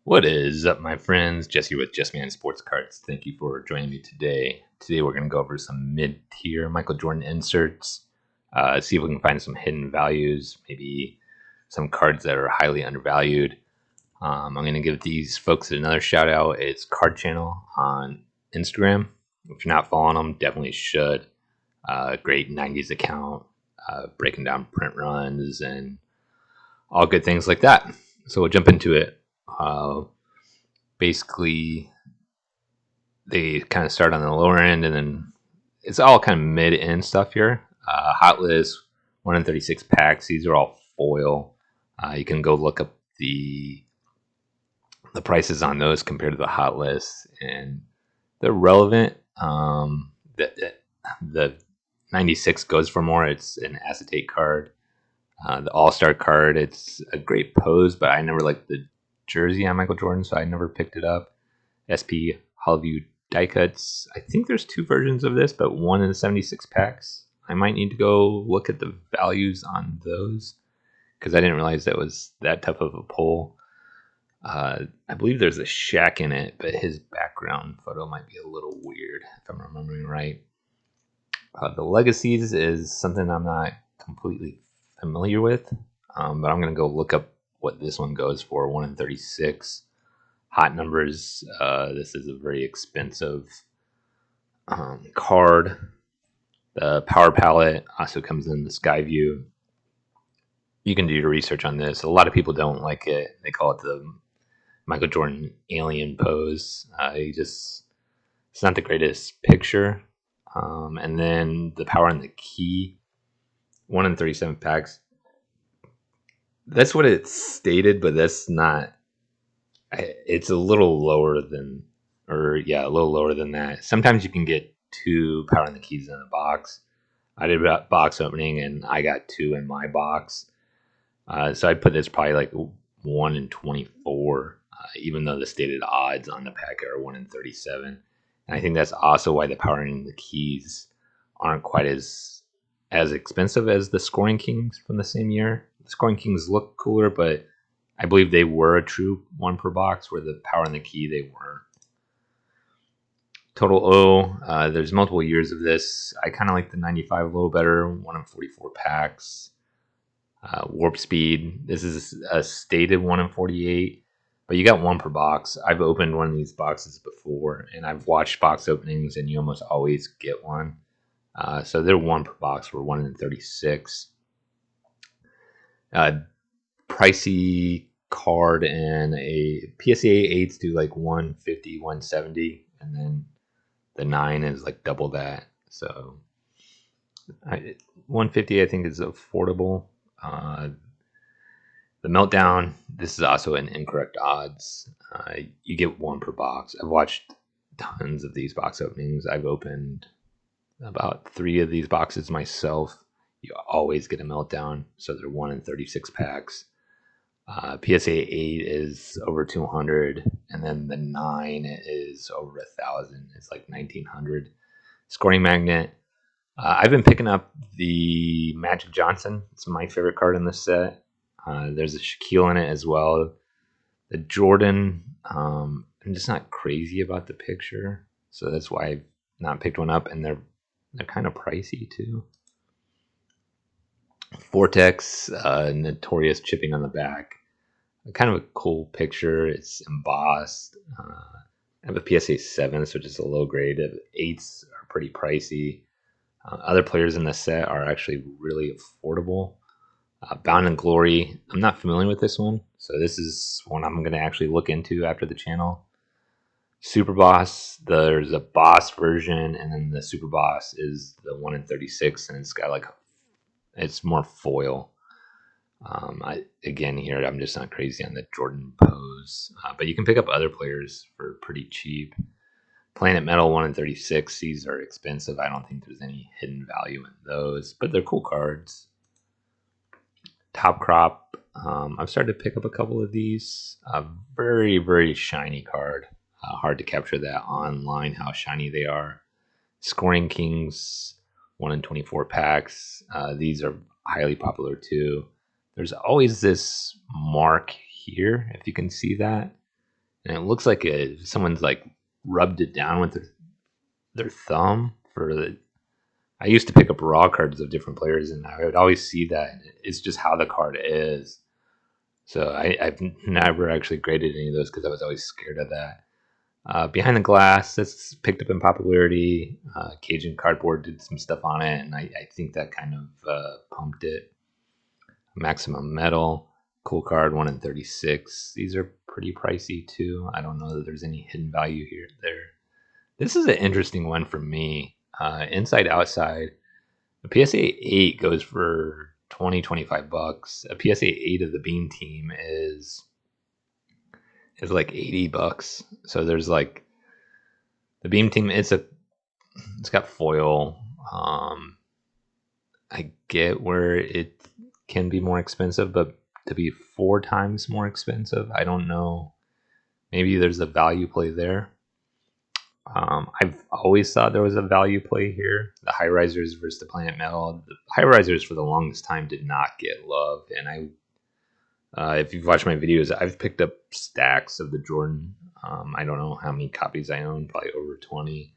What is up, my friends? Jesse with Just Man Sports Cards. Thank you for joining me today. Today we're going to go over some mid-tier Michael Jordan inserts, see if we can find some hidden values, maybe some cards that are highly undervalued. I'm going to give these folks another shout out. It's Card Channel on Instagram. If you're not following them, definitely should. Great 90s account, breaking down print runs and all good things like that. So we'll jump into it. Basically, they kind of start on the lower end, and then it's all kind of mid-end stuff here. Hot list, 1 in 36 packs. These are all foil. You can go look up the prices on those compared to the hot list, and they're relevant. The 96 goes for more. It's an acetate card. The All-Star card, it's a great pose, but I never liked the jersey on Michael Jordan, so I never picked it up. SP Hollywood die cuts. I think there's two versions of this, but 1 in 76 packs. I might need to go look at the values on those because I didn't realize that was that tough of a pull. I believe there's a Shaq in it, but his background photo might be a little weird if I'm remembering right. The Legacies is something I'm not completely familiar with, but I'm going to go look up what this one goes for. 1 in 36. Hot numbers. This is a very expensive card. The power palette also comes in the sky view. You can do your research on this. A lot of people don't like it. They call it the Michael Jordan alien pose. It's not the greatest picture. And then the power and the key. 1 in 37 packs. That's what it's stated, but that's not. It's a little lower than, a little lower than that. Sometimes you can get 2 power and the keys in a box. I did a box opening and I got 2 in my box. So I put this probably like 1 in 24, even though the stated odds on the packet are 1 in 37. And I think that's also why the power and the keys aren't quite as expensive as the Scoring Kings from the same year. The Scoring Kings look cooler, but I believe they were a true 1 per box, where the power and the key, they weren't. Total O, there's multiple years of this. I kind of like the 95 low better, 1 in 44 packs. Warp Speed, this is a stated 1 in 48, but you got 1 per box. I've opened one of these boxes before, and I've watched box openings, and you almost always get one. So they're 1 per box for 1 in 36. Pricey card, and a PSA 8s do like 150, 170, and then the 9 is like double that. So 150 I think is affordable. The Meltdown, this is also an incorrect odds. You get 1 per box. I've watched tons of these box openings. I've opened about 3 of these boxes myself. You always get a Meltdown, so they're 1 in 36 packs. PSA 8 is over 200, and then the 9 is over 1,000. It's like 1,900. Scoring Magnet. I've been picking up the Magic Johnson. It's my favorite card in this set. There's a Shaquille in it as well. The Jordan, I'm just not crazy about the picture, so that's why I've not picked one up, and they're kind of pricey too. Vortex, notorious chipping on the back. Kind of a cool picture. It's embossed. I have a PSA 7, so just a low grade. 8s are pretty pricey. Other players in the set are actually really affordable. Bound in Glory, I'm not familiar with this one, so this is one I'm going to actually look into after the channel. Super Boss, there's a Boss version, and then the Super Boss is the 1 in 36, and it's got it's more foil. Again, here I'm just not crazy on the Jordan pose, but you can pick up other players for pretty cheap. Planet Metal 1 in 36, these are expensive. I don't think there's any hidden value in those, but they're cool cards. Top Crop, I've started to pick up a couple of these. A very, very shiny card. Hard to capture that online, how shiny they are. Scoring Kings, 1 in 24 packs. These are highly popular too. There's always this mark here, if you can see that. and it looks like someone's like rubbed it down with their thumb for the. I used to pick up raw cards of different players, and I would always see that. It's just how the card is. So I've never actually graded any of those because I was always scared of that. Behind the Glass, that's picked up in popularity. Cajun Cardboard did some stuff on it, and I think that kind of pumped it. Maximum Metal, cool card, 1 in 36. These are pretty pricey too. I don't know that there's any hidden value here there. This is an interesting one for me. Inside Outside, a PSA 8 goes for 25 bucks. A PSA 8 of the Beam Team is like 80 bucks. So there's like the Beam Team. It's got foil. I get where it can be more expensive, but to be 4 times more expensive, I don't know. Maybe there's a value play there. I've always thought there was a value play here. The high risers versus the Planet Metal. The high risers for the longest time did not get love, and if you've watched my videos, I've picked up stacks of the Jordan. I don't know how many copies I own, probably over 20,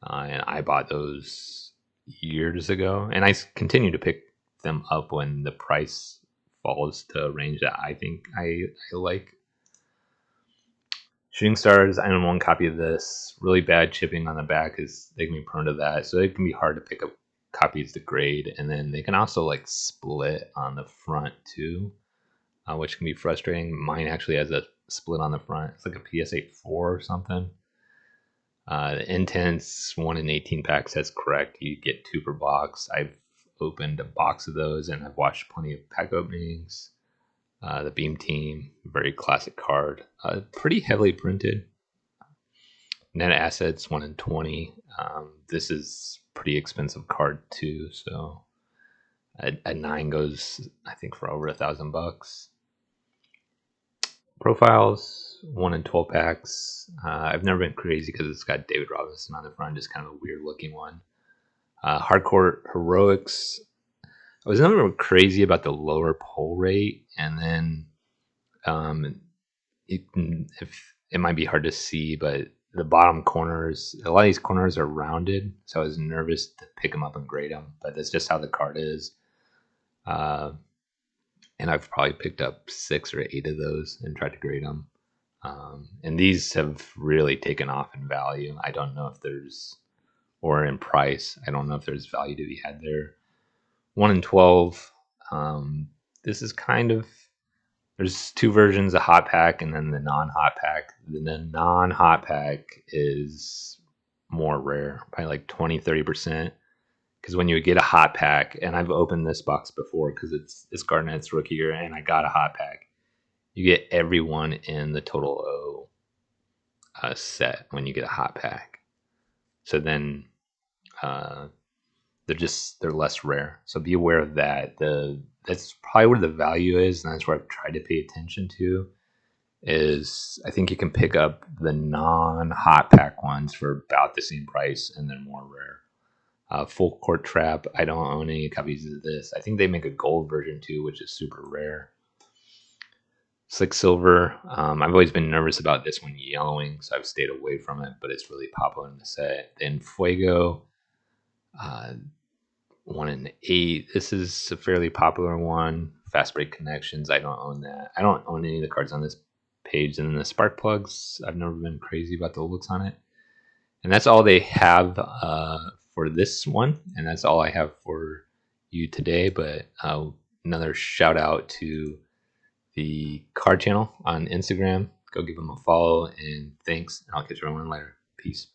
and I bought those years ago, and I continue to pick them up when the price falls to a range that I think I like. Shooting Stars, I own 1 copy of this. Really bad chipping on the back is making me prone to that, so it can be hard to pick up copies to grade, and then they can also like split on the front too, which can be frustrating. Mine actually has a split on the front. It's like a PSA 4 or something. The Intense 1 in 18 packs, that's correct. You get 2 per box. I've opened a box of those, and I've watched plenty of pack openings. The Beam Team, very classic card. Pretty heavily printed. Net Assets 1 in 20. This is pretty expensive card too. So a 9 goes, I think, for over $1,000. Profiles 1 in 12 packs. I've never been crazy because it's got David Robinson on the front, just kind of a weird looking one. Hardcore Heroics. I was never crazy about the lower pull rate, and then if it might be hard to see, but the bottom corners, a lot of these corners are rounded, so I was nervous to pick them up and grade them, but that's just how the card is. And I've probably picked up 6 or 8 of those and tried to grade them. And these have really taken off in value. I don't know if there's, or in price, I don't know if there's value to be had there. 1 in 12. This is kind of, there's 2 versions, a hot pack and then the non-hot pack. The non-hot pack is more rare, probably like 20-30%. Because when you get a hot pack, and I've opened this box before because it's Garnett's rookie year, and I got a hot pack, you get everyone in the Total O set when you get a hot pack. So then they're less rare. So be aware of that. That's probably where the value is, and that's where I've tried to pay attention to. Is I think you can pick up the non-hot pack ones for about the same price, and they're more rare. Full Court Trap, I don't own any copies of this. I think they make a gold version too, which is super rare. Slick Silver, I've always been nervous about this one yellowing, so I've stayed away from it, but it's really popular in the set. Then Fuego, 1 in 8. This is a fairly popular one. Fast Break Connections, I don't own that. I don't own any of the cards on this page. And then the Spark Plugs, I've never been crazy about the looks on it. And that's all they have for this one, and that's all I have for you today. But another shout out to the card channel on Instagram. Go give them a follow, and thanks. And I'll catch everyone later. Peace.